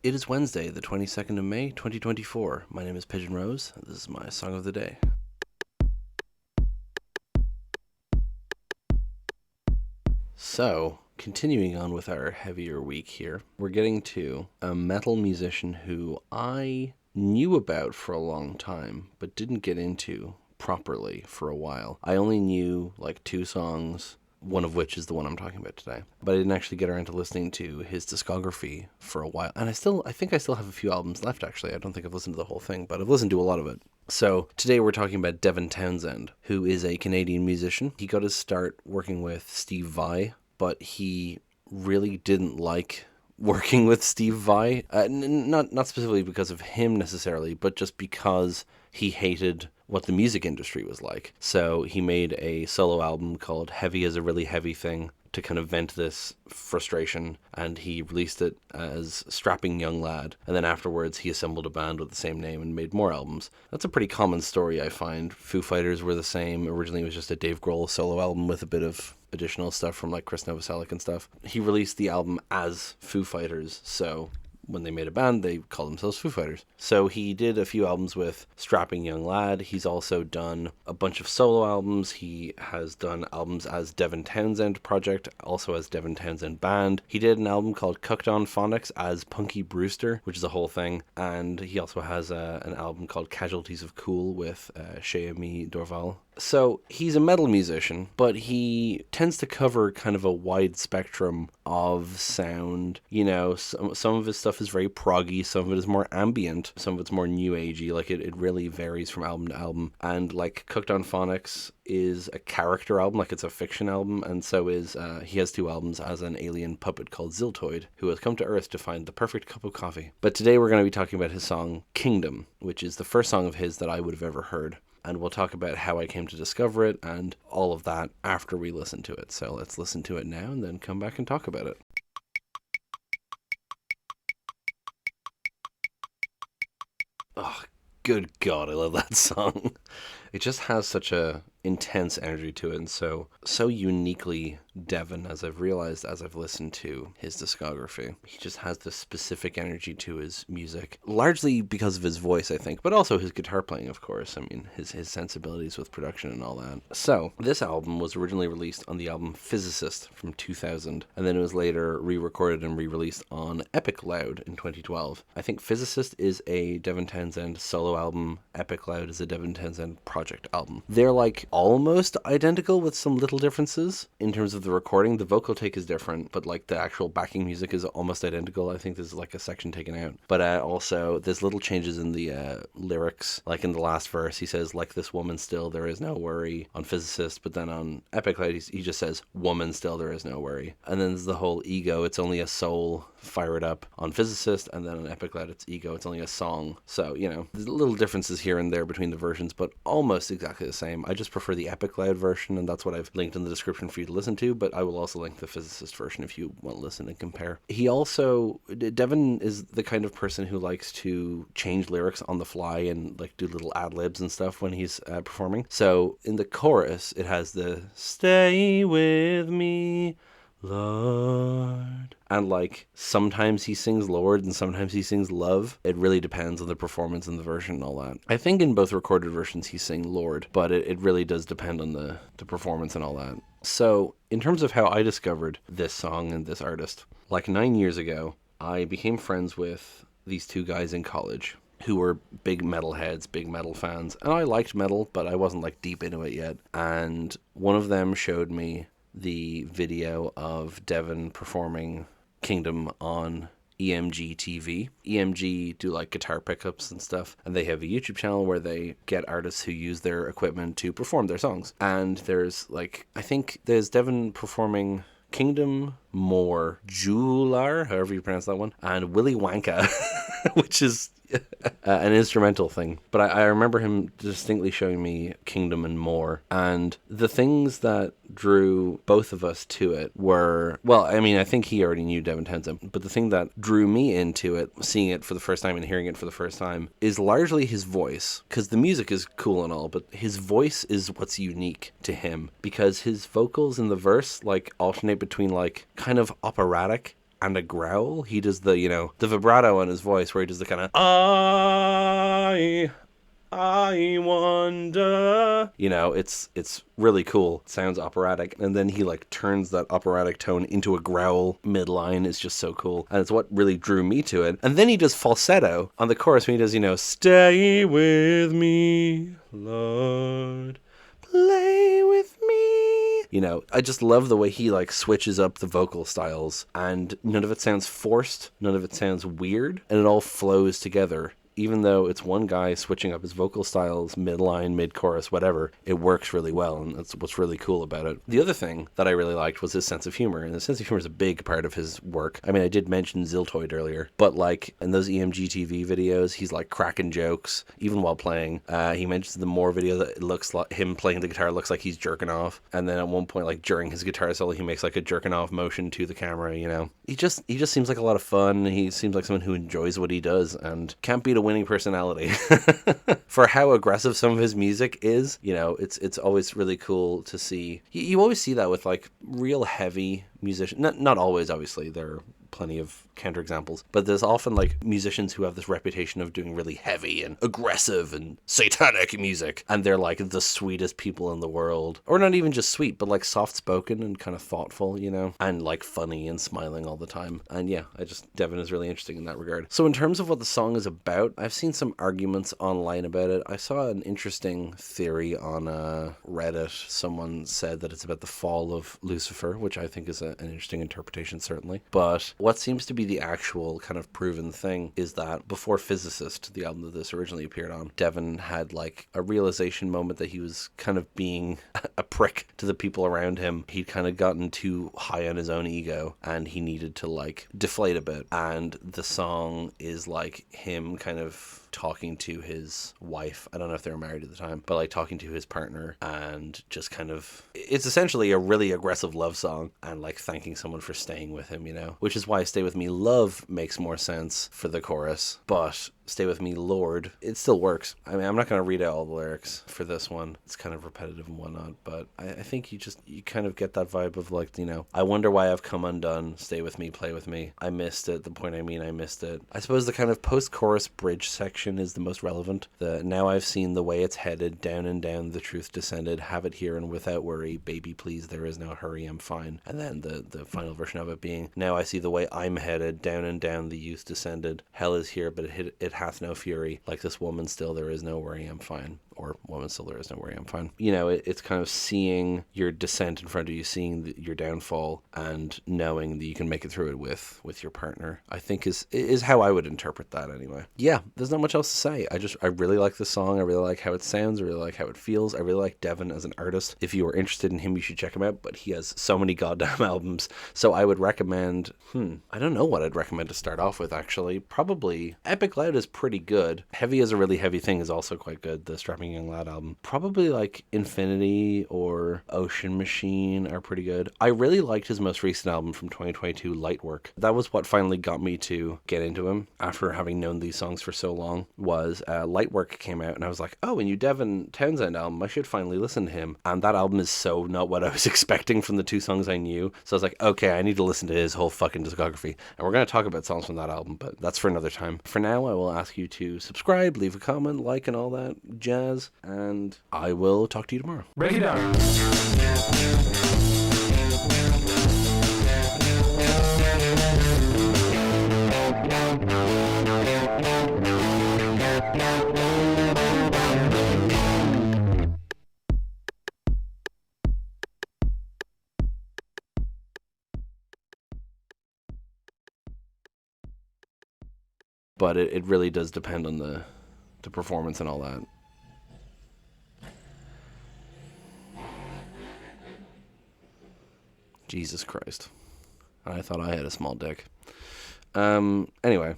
It is Wednesday, the 22nd of May, 2024. My name is Pigeon Rose, and this is my song of the day. So, continuing on with our heavier week here, we're getting to a metal musician who I knew about for a long time, but didn't get into properly for a while. I only knew like two songs, one of which is the one I'm talking about today. But I didn't actually get around to listening to his discography for a while. And I think I still have a few albums left, actually. I don't think I've listened to the whole thing, but I've listened to a lot of it. So today we're talking about Devin Townsend, who is a Canadian musician. He got his start working with Steve Vai, but he really didn't like working with Steve Vai. Not specifically because of him necessarily, but just because he hated what the music industry was like. So he made a solo album called Heavy is a Really Heavy Thing to kind of vent this frustration, and he released it as Strapping Young Lad, and then afterwards he assembled a band with the same name and made more albums. That's a pretty common story, I find. Foo Fighters were the same. Originally it was just a Dave Grohl solo album with a bit of additional stuff from like Chris Novoselic and stuff. He released the album as Foo Fighters, so when they made a band, they called themselves Foo Fighters. So he did a few albums with Strapping Young Lad. He's also done a bunch of solo albums. He has done albums as Devin Townsend Project, also as Devin Townsend Band. He did an album called Cooked on Phonics as Punky Brewster, which is a whole thing. And he also has an album called Casualties of Cool with Chez-Ami Dorval. So he's a metal musician, but he tends to cover kind of a wide spectrum of sound. You know, some of his stuff is very proggy, some of it is more ambient, some of it's more new agey. Like it really varies from album to album. And like Cooked on Phonics is a character album, like it's a fiction album, and so is he has two albums as an alien puppet called Ziltoid, who has come to Earth to find the perfect cup of coffee. But today we're going to be talking about his song Kingdom, which is the first song of his that I would have ever heard. And we'll talk about how I came to discover it and all of that after we listen to it. So let's listen to it now and then come back and talk about it. Oh, good God, I love that song. It just has such a intense energy to it, and so uniquely Devin, as I've realized as I've listened to his discography. He just has this specific energy to his music, largely because of his voice, I think, but also his guitar playing, of course. I mean, his sensibilities with production and all that. So this album was originally released on the album Physicist from 2000, and then it was later re-recorded and re-released on Epic Loud in 2012. I think Physicist is a Devin Townsend solo album. Epic Loud is a Devin Townsend project album. They're like almost identical with some little differences in terms of the recording. The vocal take is different, but like the actual backing music is almost identical. I think there's like a section taken out, but also there's little changes in the lyrics. Like in the last verse he says, like this woman still there is no worry on Physicist, but then on Epic Light he just says woman still there is no worry. And then there's the whole ego, it's only a soul, fire it up on Physicist, and then on Epic Light it's ego, it's only a song. So, you know, there's little differences here and there between the versions, but almost exactly the same. I just prefer the Epic Loud version, and that's what I've linked in the description for you to listen to, but I will also link the Physicist version if you want to listen and compare. Devin is the kind of person who likes to change lyrics on the fly and like do little ad-libs and stuff when he's performing. So in the chorus it has the "Stay with me, Lord," and like sometimes he sings Lord and sometimes he sings Love. It really depends on the performance and the version and all that. I think in both recorded versions he's saying Lord, but it really does depend on the performance and all that. So in terms of how I discovered this song and this artist, like 9 years ago I became friends with these two guys in college who were big metal heads, big metal fans, and I liked metal, but I wasn't like deep into it yet. And one of them showed me the video of Devin performing Kingdom on EMGtv. EMG do like guitar pickups and stuff, and they have a YouTube channel where they get artists who use their equipment to perform their songs. And there's like, I think there's Devin performing Kingdom, More, Jular, however you pronounce that one, and Willy Wonka, which is an instrumental thing. But I remember him distinctly showing me Kingdom and More, and the things that drew both of us to it were, well, I mean, I think he already knew Devin Townsend, but the thing that drew me into it, seeing it for the first time and hearing it for the first time, is largely his voice, because the music is cool and all, but his voice is what's unique to him, because his vocals in the verse like alternate between like kind of operatic and a growl. He does the, the vibrato on his voice where he does the kind of, I wonder. It's really cool. It sounds operatic. And then he like turns that operatic tone into a growl midline. Is just so cool. And it's what really drew me to it. And then he does falsetto on the chorus when he does, stay with me, Lord. Play with me. I just love the way he like switches up the vocal styles, and none of it sounds forced, none of it sounds weird, and it all flows together. Even though it's one guy switching up his vocal styles midline, mid-chorus, whatever, it works really well, and that's what's really cool about it. The other thing that I really liked was his sense of humor, and the sense of humor is a big part of his work. I mean, I did mention Ziltoid earlier, but like in those EMGtv videos, he's like cracking jokes, even while playing. He mentions the More video that it looks like him playing the guitar looks like he's jerking off, and then at one point, like during his guitar solo, he makes like a jerking off motion to the camera, He just seems like a lot of fun. He seems like someone who enjoys what he does, and can't beat a winning personality. For how aggressive some of his music is, it's always really cool to see. You always see that with like real heavy musicians. Not always, obviously. There are plenty of counterexamples, but there's often like musicians who have this reputation of doing really heavy and aggressive and satanic music, and they're like the sweetest people in the world, or not even just sweet, but like soft spoken and kind of thoughtful, and like funny and smiling all the time. And yeah, Devin is really interesting in that regard. So in terms of what the song is about, I've seen some arguments online about it. I saw an interesting theory on Reddit. Someone said that it's about the fall of Lucifer, which I think is an interesting interpretation, certainly. But what seems to be the actual kind of proven thing is that before Physicist, the album that this originally appeared on, Devin had like a realization moment that he was kind of being a prick to the people around him. He'd kind of gotten too high on his own ego, and he needed to like deflate a bit. And the song is like him kind of talking to his wife. I don't know if they were married at the time, but like talking to his partner, and just kind of, it's essentially a really aggressive love song, and like thanking someone for staying with him, which is why Stay With Me Love makes more sense for the chorus, but Stay With Me Lord, it still works. I mean, I'm not going to read out all the lyrics for this one. It's kind of repetitive and whatnot, but I think you kind of get that vibe of like, I wonder why I've come undone. Stay with me, play with me. I missed it. The point I missed it. I suppose the kind of post-chorus bridge section is the most relevant. The now I've seen the way it's headed, down and down the truth descended, have it here and without worry, baby please, there is no hurry, I'm fine. And then the final version of it being, now I see the way I'm headed, down and down the youth descended, hell is here but it hath no fury, like this woman still there is no worry, I'm fine. Or woman still there is no worry, I'm fine. It's kind of seeing your descent in front of you, seeing your downfall, and knowing that you can make it through it with your partner, I think is how I would interpret that anyway. Yeah, there's not much else to say. I really like this song. I really like how it sounds. I really like how it feels. I really like Devin as an artist. If you are interested in him, you should check him out, but he has so many goddamn albums. So I would recommend, I don't know what I'd recommend to start off with, actually. Probably Epic Loud is pretty good. Heavy is a Really Heavy Thing is also quite good, the Strapping Young Lad album. Probably like Infinity or Ocean Machine are pretty good. I really liked his most recent album from 2022, Lightwork. That was what finally got me to get into him after having known these songs for so long, was Lightwork came out, and I was like, oh, a new Devin Townsend album, I should finally listen to him. And that album is so not what I was expecting from the two songs I knew. So I was like, okay, I need to listen to his whole fucking discography. And we're going to talk about songs from that album, but that's for another time. For now, I will ask you to subscribe, leave a comment, like, and all that jazz. And I will talk to you tomorrow. Break it down. But it really does depend on the performance and all that. Jesus Christ. I thought I had a small dick. Anyway.